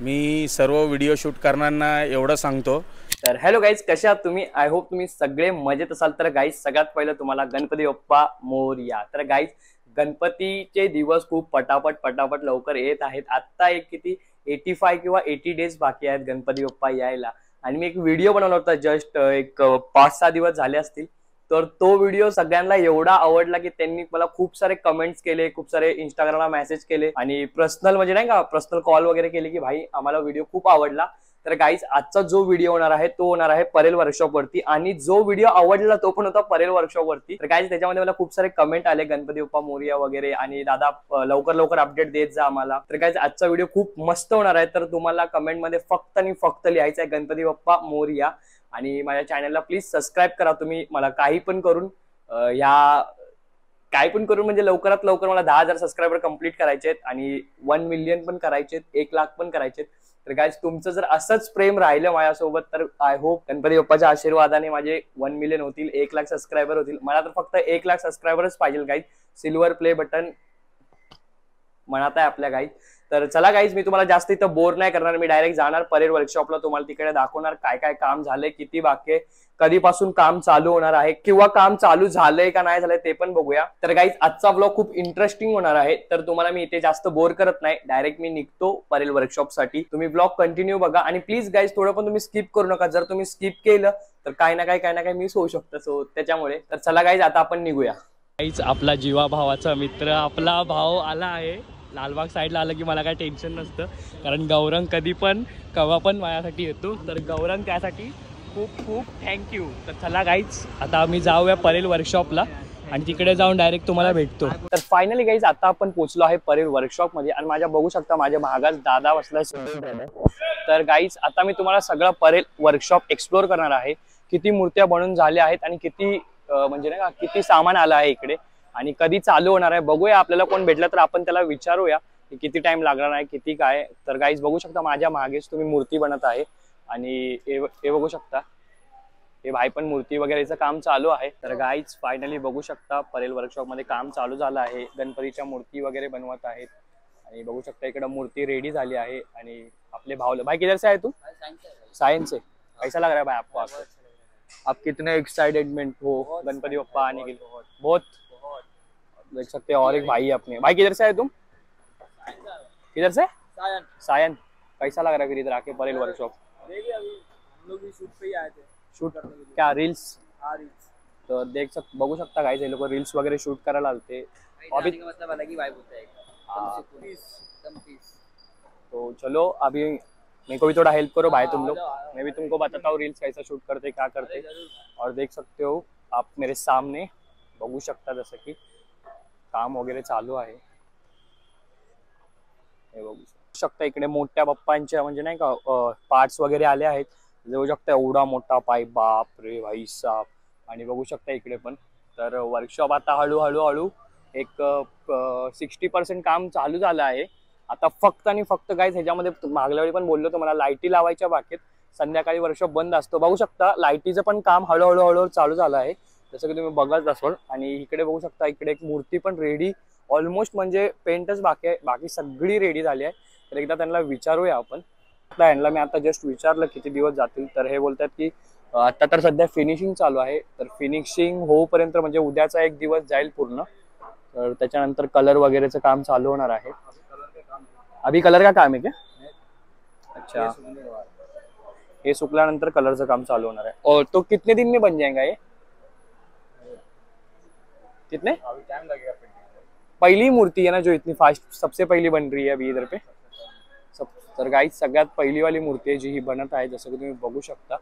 मी सर्व video shoot करणाऱ्यांना एवढं सांगतो। तर हॅलो गाईज, कसे आहात तुम्ही? आय होप तुम्ही सगळे मजेत असाल। तर गाईज सगळ्यात पहिलं तुम्हाला गणपती बाप्पा मोरया। तर गाईज गणपतीचे दिवस खूप पटापट लवकर येत आहेत। आता एक किती 85 किंवा 80 डेज बाकी आहेत गणपती बाप्पा यायला। आणि मी एक व्हिडिओ बनवला होता जस्ट एक 5-6 दिवस झाले असतील। तर तो व्हिडिओ सगळ्यांना एवढा आवडला की त्यांनी मला खूप सारे कमेंट्स केले, खूप सारे इंस्टाग्रामला मेसेज केले आणि पर्सनल म्हणजे नाही का पर्सनल कॉल वगैरे केले की भाई आम्हाला व्हिडिओ खूप आवडला। तर गाईज आजचा जो व्हिडिओ होणार आहे तो होणार आहे परेल वर्कशॉप वरती। आणि जो व्हिडिओ आवडला तो पण होता परेल वर्कशॉप वरती। तर गाईज त्याच्यामध्ये मला खूप सारे कमेंट आले गणपती बाप्पा मोरया वगैरे आणि दादा लवकर अपडेट देत जा आम्हाला। तर गाईज आजचा व्हिडिओ खूप मस्त होणार आहे। तर तुम्हाला कमेंट मध्ये फक्त आणि फक्त लिहायचं आहे गणपती बाप्पा मोरया। आणि माझ्या चॅनलला प्लीज सबस्क्राईब करा तुम्ही। मला काही पण करून म्हणजे लवकरात लवकर मला 10,000 सबस्क्रायबर कंप्लीट करायचे आहेत आणि 1 मिलियन पण करायचे आहेत, 1 लाख पण करायचे। तर गाईज तुमचं जर असंच प्रेम राहिलं माझ्यासोबत तर आय होप गणपती बाप्पाच्या आशीर्वादाने माझे 1 मिलियन होतील, 1 लाख सबस्क्रायबर होतील। मला तर फक्त 1 लाख सबस्क्रायबरच पाहिजे गाईज। सिल्वर प्ले बटन म्हणत आहे आपल्या गाईज। तर चला गाईज मी तुम्हाला जास्त इथं बोर नाही करणार। मी डायरेक्ट जाणार परेड वर्कशॉपला, तुम्हाला तिकडे दाखवणार काय काय काम झालंय, किती बाकी आहे, कधीपासून काम चालू होणार आहे किंवा काम चालू झालंय का नाही झालंय ते पण बघूया। तर गाईज आजचा व्लॉग खूप इंटरेस्टिंग होणार आहे। तर तुम्हाला मी इथे जास्त बोर करत नाही, डायरेक्ट मी निघतो परेल वर्कशॉप साठी। तुम्ही व्लॉग कंटिन्यू बघा आणि प्लीज गाईज थोडं पण तुम्ही स्किप करू नका। जर तुम्ही स्किप केलं तर काही ना काही मिस होऊ शकतं। सो त्याच्यामुळे तर चला गाईज आता आपण निघूया। काहीच आपला जीवा भावाचा मित्र आपला भाऊ आला आहे। लालबाग साईडला आलं की मला काय टेन्शन नसतं, कारण गौरंग कधी पण केव्हा पण माझ्यासाठी येतो। तर गौरंग त्यासाठी खूप खूप थँक्यू। तर चला गाईज आता आम्ही जाऊया परेल वर्कशॉपला आणि तिकडे जाऊन डायरेक्ट तुम्हाला भेटतो। तर फायनली गाईज आता आपण पोहोचलो आहे परेल वर्कशॉप मध्ये आणि माझ्या बघू शकता माझ्या भागात दादा बसलाय। तर गाईज आता मी तुम्हाला सगळं परेल वर्कशॉप एक्सप्लोर करणार आहे। किती मूर्त्या बनून झाल्या आहेत आणि किती म्हणजे नाही का किती सामान आलं आहे इकडे आणि कधी चालू होणार आहे बघूया। आपल्याला कोण भेटला तर आपण त्याला विचारूया की किती टाइम लागणार आहे, किती काय। तर गाईज बघू शकता माझ्या मागेच तुम्ही मूर्ती बनत आहे आणि हे बघू शकता हे भाई पण मूर्ती वगैरेचं काम चालू आहे। तर गाईज फायनली बघू शकता परेल वर्कशॉप मध्ये काम चालू झालं आहे। गणपतीच्या मूर्ती वगैरे बनवत आहेत आणि बघू शकता इकडे मूर्ती रेडी झाली आहे। आणि आपले भाई किधर से आहे तू? सायन्स से। कैसा लग रहा है भाई आपको? आप कितने एक्साइटेडमेंट हो गणपति बप्पा आने के लिए? बहुत देख सकते हैं। और एक भाई है अपने। भाई किधर से है तुम? किधर से? सायन। कैसा लग रहा है फिर इधर आके परेल वर्कशॉप? देखिए अभी हम लोग भी शूट पे ही आए थे। शूट क्या रील्स? हाँ रील्स। तो बघू शकता गाइस ये लोग रील्स वगैरह शूट करायला आलते। अभी का मतलब अलग ही वाइब होता है एकदम पीस। तो चलो अभी मेरे को भी थोड़ा हेल्प करो भाई तुम लोग। मैं भी तुमको बताता हूँ रील्स कैसा शूट करते क्या करते। और देख सकते हो आप मेरे सामने बघू शकता जसं की काम वगैरे चालू आहे। हे बघू शकता इकडे मोठ्या बाप्पांच्या म्हणजे नाही का पार्ट्स वगैरे आले आहेत। बघू शकता एवढा मोठा पाईप, बाप रे भाई साहब। आणि बघू शकता इकडे पण। तर वर्कशॉप आता हळूहळू एक 60% काम चालू झालं आहे। आता फक्त आणि फक्त गाईज ह्याच्यामध्ये मागल्या वेळी पण बोललो तुम्हाला लाईटी लावायच्या बाकीत, संध्याकाळी वर्कशॉप बंद असतो। बघू शकता लाईटीचं पण काम हळूहळू चालू झालं आहे जसं की तुम्ही बघत असाल। आणि इकडे बघू शकता इकडे एक मूर्ती पण रेडी ऑलमोस्ट म्हणजे पेंटच बाकी आहे, बाकी सगळी रेडी झाली आहे। तर एकदा त्यांना विचारूया आपण। यांना मी आता जस्ट विचारलं किती दिवस जातील तर हे बोलतात की आता तर सध्या फिनिशिंग चालू आहे। तर फिनिशिंग होऊपर्यंत म्हणजे उद्याचा एक दिवस जाईल पूर्ण। तर त्याच्यानंतर कलर वगैरेचं काम चालू होणार आहे। अभी कलर का काम है क्या? अच्छा, ये सुकल्यानंतर कलरचं काम चालू होणार आहे। और तो कितने दिन में बन जाएगा ये? कितने? अभी टाइम लगेगा। पहली मूर्ति है ना जो इतनी फास्ट सबसे पहली बन रही है अभी इधर पे सब। तर गाईज सगळ्यात पहिली वाली मूर्ती आहे जी ही बनत आहे जसं की तुम्ही बघू शकता।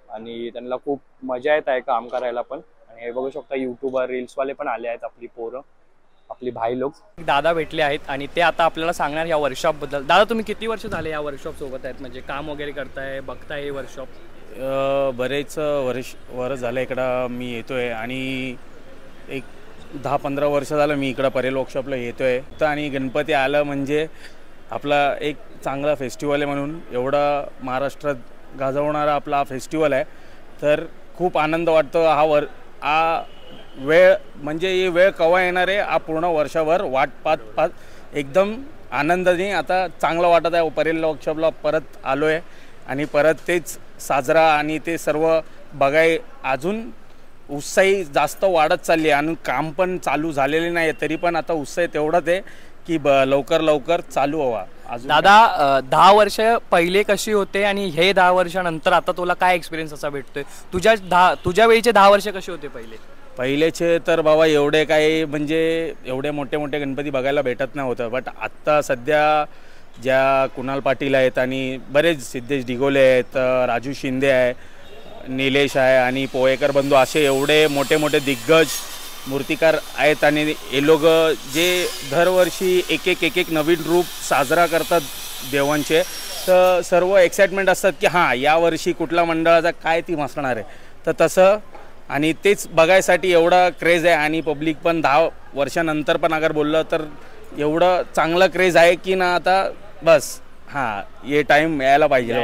आणि त्यांना खूप मजा येत आहे काम करायला पण। आणि हे बघू शकता युट्यूबर रील्स वाले पण आले आहेत, आपली पोरं आपली भाई लोक। दादा भेटले आहेत आणि ते आता आपल्याला सांगणार या वर्कशॉप बद्दल। दादा तुम्ही किती वर्ष झाले या वर्कशॉप सोबत आहेत, म्हणजे काम वगैरे करताय बघताय हे वर्कशॉप? बरेच वर्ष झालं इकडं मी येतोय आणि एक 10-15 वर्ष झालं मी इकडं परेल वर्कशॉपला येतोय। तर आणि गणपती आलं म्हणजे आपला एक चांगला फेस्टिवल आहे म्हणून एवढा महाराष्ट्रात गाजवणारा आपला फेस्टिवल आहे। तर खूप आनंद वाटतो। हा वेळ म्हणजे ही वेळ केव्हा येणार आहे हा पूर्ण वर्षभर वाट पाहत एकदम आनंदाने आता चांगलं वाटत आहे. परेल वर्कशॉपला परत आलो आहे आणि परत तेच साजरा आणि ते सर्व बघाय अजून उत्साही जास्त वाढत चालली आहे. आणि काम पण चालू झालेले नाही तरी पण आता उत्साह तेवढाच आहे की लवकर लवकर चालू व्हावा. अजून दादा 10 वर्ष पहिले कशी होते आणि हे 10 वर्षानंतर आता तुला काय एक्सपिरियन्स असा भेटतोय? तुझ्या वेळीचे 10 वर्ष कसे होते पहिलेचे तर बाबा एवढे काही म्हणजे एवढे मोठे मोठे गणपती बघायला भेटत नाही होतं. बट आत्ता सध्या ज्या कुणाल पाटील आहेत आणि बरेच सिद्धेश दिघोले आहेत, राजू शिंदे आहे, निलेश आहे आणि पोहेकर बंधू असे एवढे मोठे मोठे दिग्गज मूर्तिकार आहेत. आणि हे लोक जे दरवर्षी एक एक नवीन रूप साजरा करतात देवांचे, तर सर्व एक्साइटमेंट असतात की हां यावर्षी कुठल्या मंडळाचा काय थीम असणार आहे. तर तसं आणि तेच बघायसाठी एवढा क्रेज आहे. आणि पब्लिक पण 10 वर्षानंतर पण अगर बोललं तर एवढं चांगलं क्रेज आहे की ना आता बस हां ये टाइम यायला पाहिजे.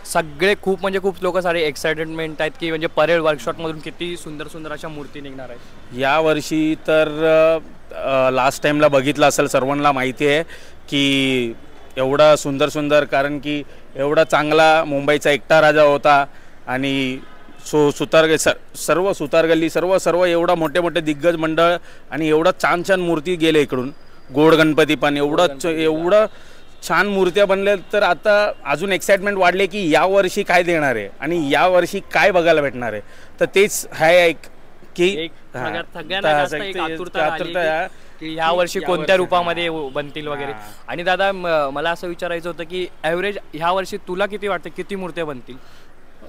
सगळे खूप म्हणजे खूप लोक सारे एक्साइटमेंट आहेत की म्हणजे परेल वर्कशॉपमधून किती सुंदर सुंदर अशा मूर्ती निघणार आहेत यावर्षी. तर लास्ट टाईमला बघितलं असेल सर्वांना माहिती आहे की एवढा सुंदर कारण की एवढा चांगला मुंबईचा एकटा राजा होता आणि सर्व सुतारगल्ली सर्व एवढा मोठे मोठे दिग्गज मंडळ आणि एवढा छान मूर्ती गेले इकडून. गोड गणपती पण एवढं छान मूर्त्या बनल्या. तर आता अजून एक्साइटमेंट वाढले की यावर्षी काय देणार आहे आणि यावर्षी काय बघायला भेटणार आहे. तर तेच आहे की ह्या वर्षी कोणत्या रूपामध्ये बनतील वगैरे. आणि दादा मला असं विचारायचं होतं की ॲव्हरेज ह्या वर्षी तुला किती वाटतं किती मूर्त्या बनतील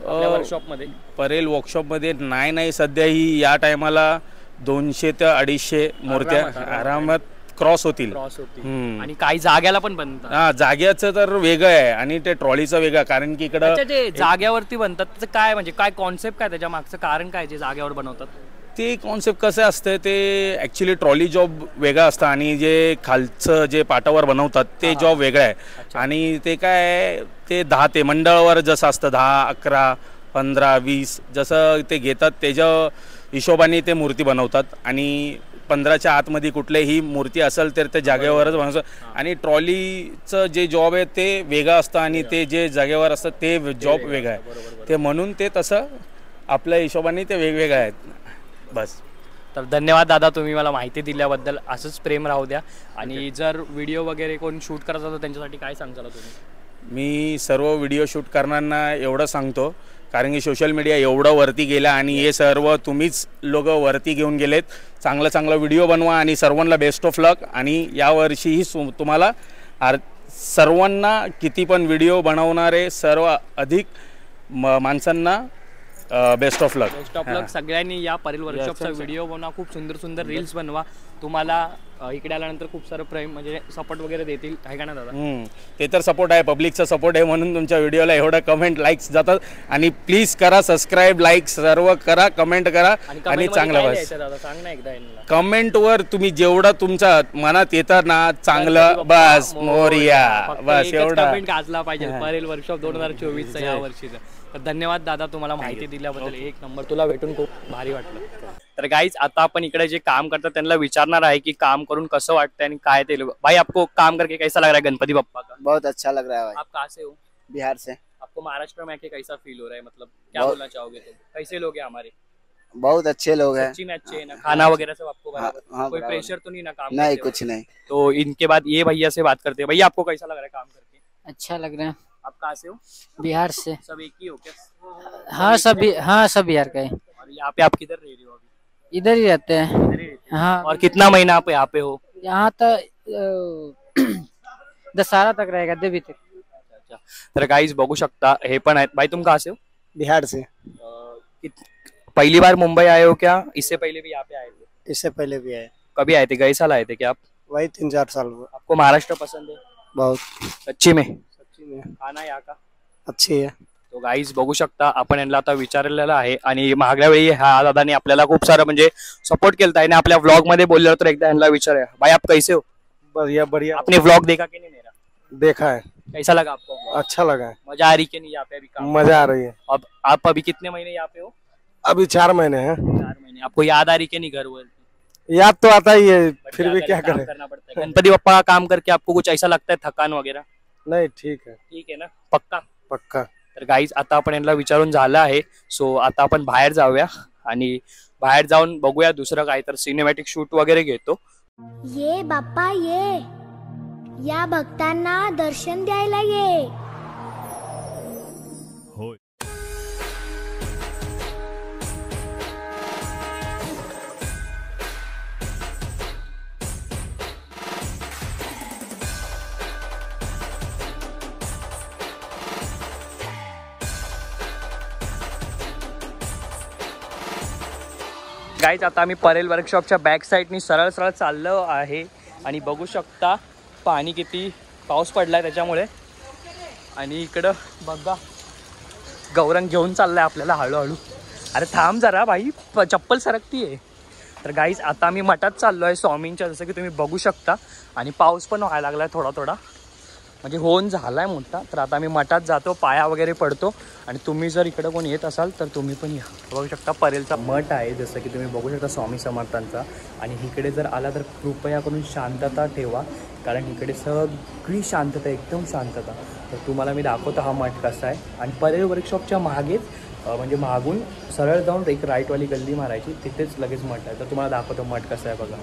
वर्कशॉपमध्ये? परेल वर्कशॉपमध्ये नाही सध्या ही या टायमाला 200 ते 250 मूर्त्या आरामात क्रॉस होतील. आणि काही जाग्याला पण बनतात. हा जाग्याचं तर वेगळं आहे आणि ते ट्रॉलीचं वेगळं. कारण की इकडं जाग्यावरती बनतात त्याचं काय म्हणजे काय कॉन्सेप्ट काय त्याच्या मागचं कारण काय जे जाग्यावर बनवतात? ते कॉन्सेप्ट कसं असतं ते ॲक्च्युली ट्रॉली जॉब वेगळा असतं आणि जे खालचं जे पाटावर बनवतात ते जॉब वेगळं आहे. आणि ते काय ते 10 ते मंडळावर जसं असतं 10, 11, 15, 20 जसं ते घेतात त्याच्या हिशोबाने ते मूर्ती बनवतात. आणि 15च्या आतमध्ये कुठलीही मूर्ती असेल तर ते जागेवरच बनवतात. आणि ट्रॉलीचं जे जॉब आहे ते वेगळं असतं आणि ते जे जागेवर असतं ते जॉब वेगळं आहे. ते म्हणून ते तसं आपल्या हिशोबाने ते वेगवेगळं आहेत बस. तर धन्यवाद दादा तुम्ही मला माहिती दिल्याबद्दल. असंच प्रेम राहू द्या. आणि जर व्हिडिओ वगैरे कोण शूट करत असतो त्यांच्यासाठी काय सांगताल तुम्ही? मी सर्व व्हिडिओ शूट करणाऱ्यांना एवढं सांगतो कारण की सोशल मीडिया एवढं वरती गेला आणि हे सर्व तुम्हीच लोक वरती घेऊन गेलेत. चांगला व्हिडिओ बनवा आणि सर्वांना बेस्ट ऑफ लक. आणि यावर्षीही तुम्हाला सर्वांना किती पण व्हिडिओ बनवणारे सर्व अधिक माणसांना बेस्ट ऑफ लक. सगळ्यांनी या परेल वर्कशॉपचा व्हिडिओ बनवा. खूप सुंदर रील्स बनवा. तुम्हाला इकडे आल्यानंतर खूप सारं प्रेम म्हणजे सपोर्ट वगैरे देतील आहे का ना दादा? ते तर सपोर्ट आहे पब्लिकचा सपोर्ट आहे म्हणून तुमच्या व्हिडिओला एवढं कमेंट लाईक्स जातात. आणि प्लीज करा सबस्क्राईब लाईक सर्व करा कमेंट करा. आणि चांगलं बस कमेंटवर तुम्ही जेवढं तुमच्या मनात येतं ना चांगलं बस मोरिया बस एवढं कमेंट गाजला पाहिजे परेल वर्कशॉप 2024 या वर्षीचं. तर धन्यवाद दादा तुम्हाला माहिती दिल्याबद्दल. एक नंबर. तुला भेटून खूप भारी वाटलं. तर गाईज आता आपण इकडे जे काम करतात त्यांना विचारणार आहे की काम करून कसं वाटतंय आणि काय ते लोग. भाई आपको काम करके कैसा लग रहा है गणपति बप्पा का? बहुत अच्छा लग रहा है भाई. आप कहाँ से हो? बिहार से. आपको महाराष्ट्र में आके कैसा फील हो रहा है? मतलब क्या बोलना चाहोगे तुम? कैसे लोग हैं हमारे? बहुत अच्छे लोग हैं. सच्ची में अच्छे हैं ना? खाना वगैरह सब आपको बराबर? कोई प्रेशर तो नहीं ना काम? नहीं कुछ नहीं. तो इनके बाद ये भैया से बात करते हैं. भैया आपको कैसा लग रहा है काम करके? अच्छा लग रहा है. आप कहाँ से हो? बिहार से. सब एक ही हो क्या? हाँ सब बिहार का है. और यहाँ पे आप किधर रह रहे हो अभी? इधर ही रहते हैं. हाँ. और कितना महीना आप यहाँ पे हो? यहाँ तो दशहरा तक रहेगा, देवी तक. अच्छा. तर गाईज बघू शकता हे पण आहेत. भाई तुम कहाँ से हो? बिहार से. पहली बार मुंबई आए हो क्या? इससे पहले भी यहाँ पे आए थे? इससे पहले भी आए. कभी आए थे? गए साल आए थे क्या आप? वही 3-4 साल हुआ. आपको महाराष्ट्र पसंद है? बहुत. सच्ची में? सच्ची में. खाना यहाँ का अच्छी है. तो गाईज बघू शकता आपण यांना आता विचारलेलं आहे. आणि मागल्या वेळी ह्या दादाने आपल्याला खूप सारं म्हणजे सपोर्ट केलता आणि आपल्या व्लॉग मध्ये बोलले तर एकदा यांना विचारूया. भाई आप कैसे हो? बढ़िया बढ़िया. आपने व्लॉग देखा कि नहीं मेरा? देखा है. कैसा लगा आपको? अच्छा लगा है. मजा आ रही कि नहीं यहाँ पे? अभी काम मजा आ रही है. अब आप अभी कितने महीने यहाँ पे हो? अभी 4 महीने हैं. 4 महीने. आपको याद आ रही कि नहीं घर वर? याद तो आता ही है, फिर भी जाकर क्या काम करें। करना पड़ता है। गणपति बप्पा का काम करके आपको कुछ ऐसा लगता है थकान वगैरह? नहीं ठीक है, ठीक आहे ना, पक्का? पक्का। तर गाईज आता आपण यांना विचारून झालं आहे. सो आता आपण बाहेर जाऊया आणि बाहेर जाऊन बघूया दुसरं काय तर सिनेमॅटिक शूट वगैरे घेतो. ये बाप्पा ये, या भक्तांना दर्शन द्यायला ये. गाईज आता आम्ही परेल वर्कशॉपच्या बॅक साईडनी सरळ सरळ चाललो आहे आणि बघू शकता पाणी किती पाऊस पडलाय त्याच्यामुळे. आणि इकडं बघा गौरंग घेऊन चाललाय आपल्याला हळूहळू. अरे थांब जरा भाई, चप्पल सरकती आहे. तर गाईज आता आम्ही मठात चाललो आहे स्वामींच्या, जसं की तुम्ही बघू शकता. आणि पाऊस पण व्हायला लागलाय थोडा थोडा, म्हणजे होऊन झालाय मोठा. तर आता आम्ही मठात जातो, पाया वगैरे पडतो. आणि तुम्ही जर इकडं कोण येत असाल तर तुम्ही पण या. बघू शकता परेलचा मठ आहे, जसं की तुम्ही बघू शकता स्वामी समर्थांचा. आणि इकडे जर आला तर कृपया करून शांतता ठेवा, कारण इकडे सगळी शांतता, एकदम शांतता. तर तुम्हाला मी दाखवतो हा मठ कसा आहे. आणि परेल वर्कशॉपच्या मागेच म्हणजे मागून सरळ जाऊन एक राईटवाली गल्ली मारायची, तिथेच लगेच मठ आहे. तर तुम्हाला दाखवतो मठ कसा आहे बघा.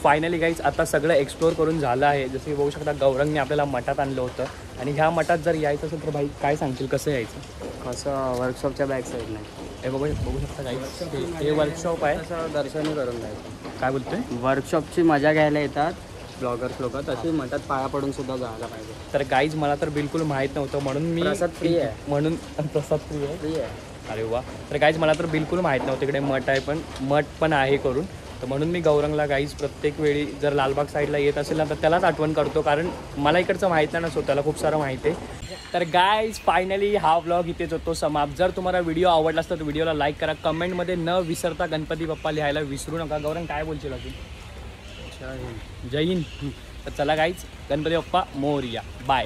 फायनली गाईज आता सगळं एक्सप्लोर करून झालं आहे. जसं की बघू शकता गौरंगने आपल्याला मठात आणलं होतं. आणि ह्या मठात जर यायचं असेल तर भाई काय सांगतील, कसं यायचं? कसं वर्कशॉपच्या बॅक साईड नाही, हे बघू शकता गाईज, हे वर्कशॉप आहे. तसं दर्शन करून जायचं. काय बोलतोय? वर्कशॉपची मजा घ्यायला येतात ब्लॉगर्स लोक, तशी मठात पाया पडून सुद्धा जायला पाहिजे. तर गाईज मला तर बिलकुल माहीत नव्हतं, म्हणून मी प्रसाद फ्री आहे. म्हणून प्रसाद फ्री आहे. फ्री आहे. अरे वा. तर गाईज मला तर बिलकुल माहीत नव्हतं इकडे मठ आहे, पण मठ पण आहे करून. तर म्हणून मी गौरंगला गाईज प्रत्येक वेळी जर लालबाग साईडला येत असेल ना तर त्यालाच आठवण करतो, कारण मला इकडचं माहीत नाही नसतो, त्याला खूप सारं माहिती आहे. तर गाईज फायनली हा व्लॉग इथेच होतो समाप्त. जर तुम्हाला व्हिडिओ आवडला असता तर व्हिडिओला लाईक करा, कमेंटमध्ये न विसरता गणपती बाप्पा लिहायला विसरू नका. गौरंग काय बोलशील अजून? जय हिंद. तर चला गाईज, गणपती बाप्पा मोरया. बाय.